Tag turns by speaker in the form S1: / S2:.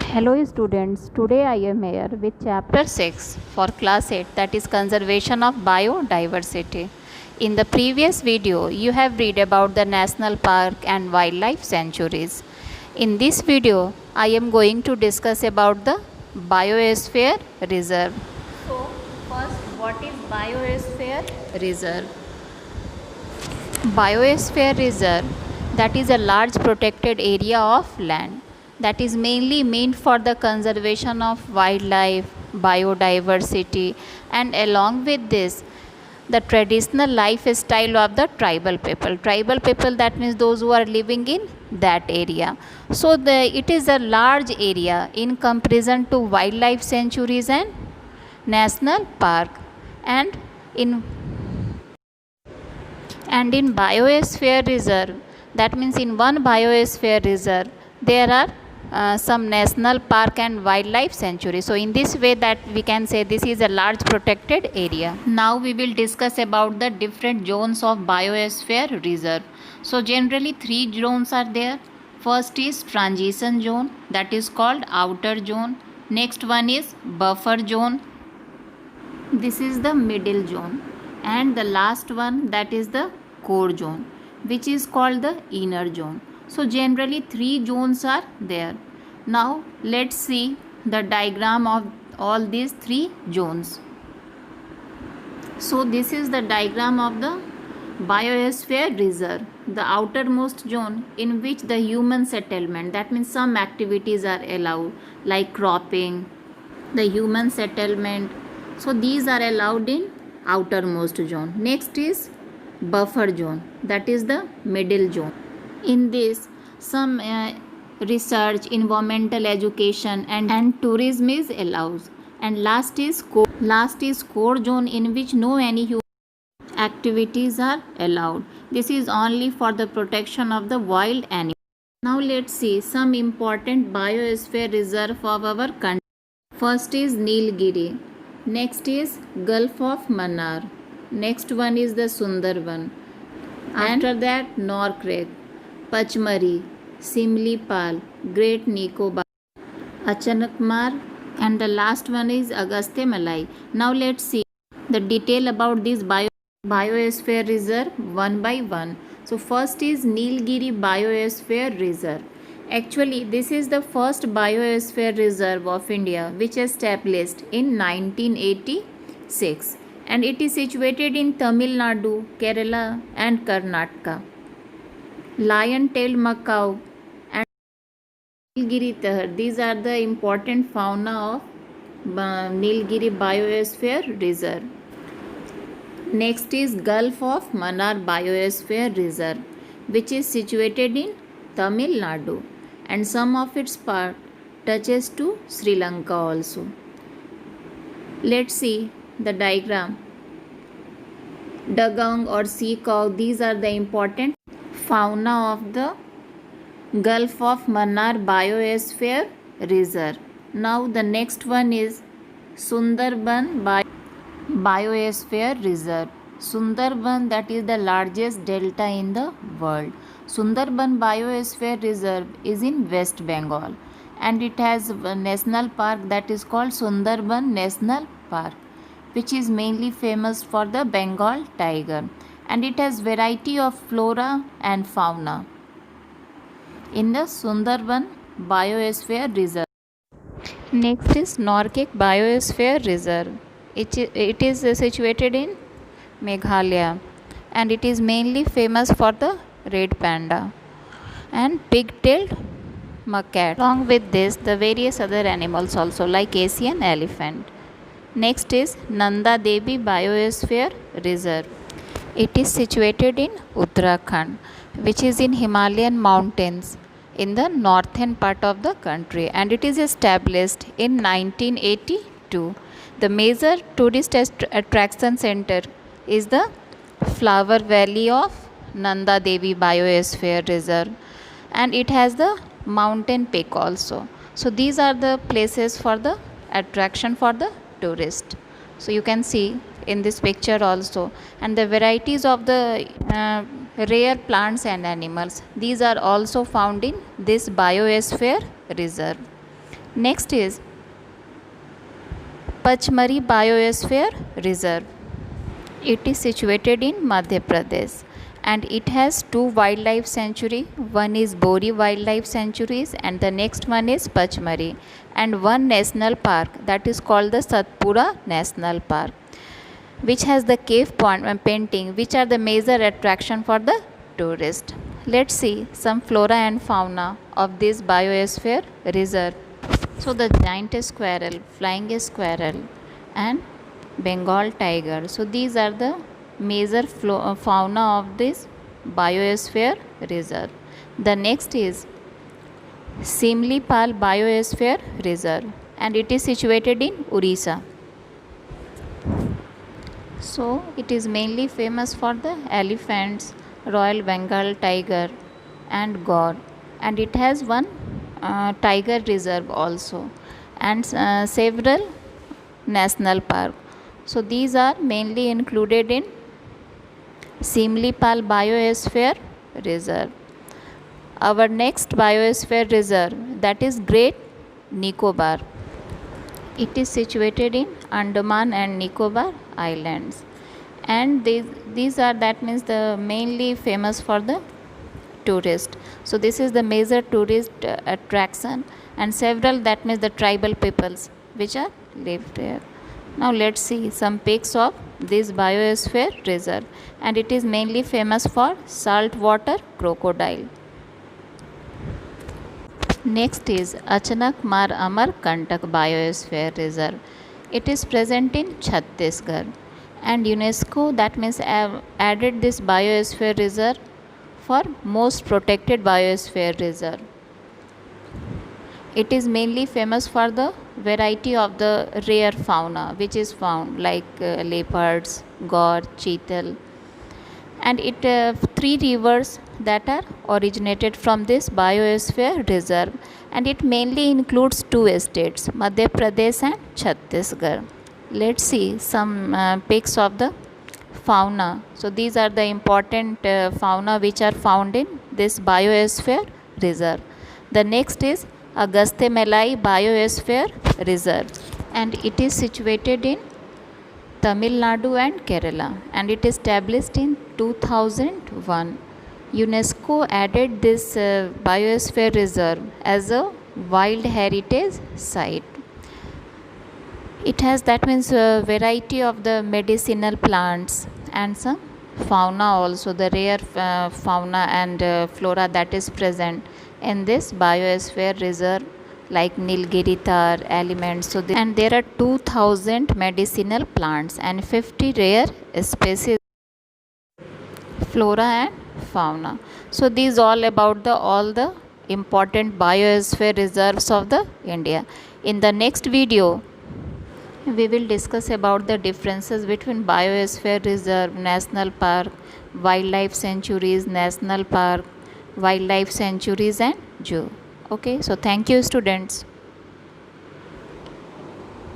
S1: Hello students, today I am here with chapter 6 for class 8, that is conservation of biodiversity. In the previous video you have read about the national park and wildlife sanctuaries. In this video I am going to discuss about the biosphere reserve. So first, what is biosphere reserve? Biosphere reserve, that is a large protected area of land that is mainly meant for the conservation of wildlife, biodiversity, and along with this the traditional lifestyle of the tribal people. Tribal people, that means those who are living in that area. So it is a large area in comparison to wildlife sanctuaries and national park. And in biosphere reserve, that means in one biosphere reserve there are some national park and wildlife sanctuary. So in this way that we can say this is a large protected area. Now we will discuss about the different zones of biosphere reserve. So generally three zones are there. First is transition zone, that is called outer zone. Next one is buffer zone, this is the middle zone, and the last one, that is the core zone, which is called the inner zone. So generally three zones are there. Now let's see the diagram of all these three zones. So this is the diagram of the biosphere reserve, the outermost zone in which the human settlement, that means some activities are allowed like cropping, the human settlement. So these are allowed in outermost zone. Next is buffer zone, that is the middle zone. In this some research, environmental education and tourism is allowed. And last is core zone, in which no any human activities are allowed. This is only for the protection of the wild animals. Now let's see some important biosphere reserve of our country. First is Nilgiri. Next is Gulf of Mannar. Next one is the Sundarban. After that Norcrek, Pachmari, Simlipal, Great Nicobar, Achanakmar, and the last one is Agastya Malai. Now let's see the detail about this biosphere reserve one by one. So first is Nilgiri Biosphere Reserve. Actually, this is the first biosphere reserve of India, which established in 1986, and it is situated in Tamil Nadu, Kerala and Karnataka. Lion-tailed macaw and Nilgiri tahar, these are the important fauna of Nilgiri Biosphere Reserve. Next is Gulf of Mannar Biosphere Reserve, which is situated in Tamil Nadu, and some of its part touches to Sri Lanka also. Let's see the diagram. Dugong or sea cow, these are the important fauna of the Gulf of Mannar Biosphere Reserve. Now the next one is Sundarban Biosphere Reserve. Sundarban, that is the largest delta in the world. Sundarban Biosphere Reserve is in West Bengal, and it has a national park that is called Sundarban National Park, which is mainly famous for the Bengal tiger, and it has variety of flora and fauna in the Sundarban Biosphere Reserve. Next is Norcek Biosphere Reserve. It is situated in Meghalaya, and it is mainly famous for the red panda and pig-tailed macaque. Along with this, the various other animals also, like Asian elephant. Next is Nanda Devi Biosphere Reserve. It is situated in Uttarakhand, which is in Himalayan mountains in the northern part of the country, and it is established in 1982. The major tourist attraction center is the Flower Valley of Nanda Devi Biosphere Reserve, and it has the mountain peak also. So these are the places for the attraction for the tourist. So you can see in this picture also, and the varieties of the rare plants and animals, these are also found in this biosphere reserve. Next is Pachmari Biosphere Reserve. It is situated in Madhya Pradesh and it has two wildlife sanctuary. One is Bori Wildlife Sanctuaries and the next one is Pachmari, and one national park that is called the Satpura National Park, which has the cave painting, which are the major attraction for the tourist. Let's see some flora and fauna of this biosphere reserve. So the giant squirrel, flying squirrel and Bengal tiger. So these are the major fauna of this biosphere reserve. The next is Simlipal Biosphere Reserve and it is situated in Orissa. So it is mainly famous for the elephants, Royal Bengal tiger and gaur, and it has one tiger reserve also, and several national park. So these are mainly included in Simlipal Biosphere Reserve. Our next biosphere reserve, that is Great Nicobar. It is situated in Andaman and Nicobar Islands, and these are, that means, the mainly famous for the tourist. So this is the major tourist attraction, and several, that means, the tribal peoples which are live there. Now let's see some pics of this biosphere reserve, and it is mainly famous for saltwater crocodile. Next is Achanak Mar Amar Kantak Biosphere Reserve. It is present in Chhattisgarh, and UNESCO, that means, added this biosphere reserve for most protected biosphere reserve. It is mainly famous for the variety of the rare fauna which is found, like leopards, gaur, cheetal, and it three rivers that are originated from this biosphere reserve, and it mainly includes two states, Madhya Pradesh and Chhattisgarh. Let's see some pics of the fauna. So these are the important fauna which are found in this biosphere reserve. The next is Agastya Malai Biosphere Reserve, and it is situated in Tamil Nadu and Kerala, and it is established in 2001. UNESCO added this biosphere reserve as a wild heritage site. It has, that means, a variety of the medicinal plants and some fauna also, the rare fauna and flora that is present in this biosphere reserve, like Nilgiri tar, elements. So and there are 2000 medicinal plants and 50 rare species, flora and fauna. So these all about the all the important biosphere reserves of the India. In the next video we will discuss about the differences between biosphere reserve, national park, wildlife sanctuaries, national park, wildlife sanctuaries and zoo. Okay, so thank you students.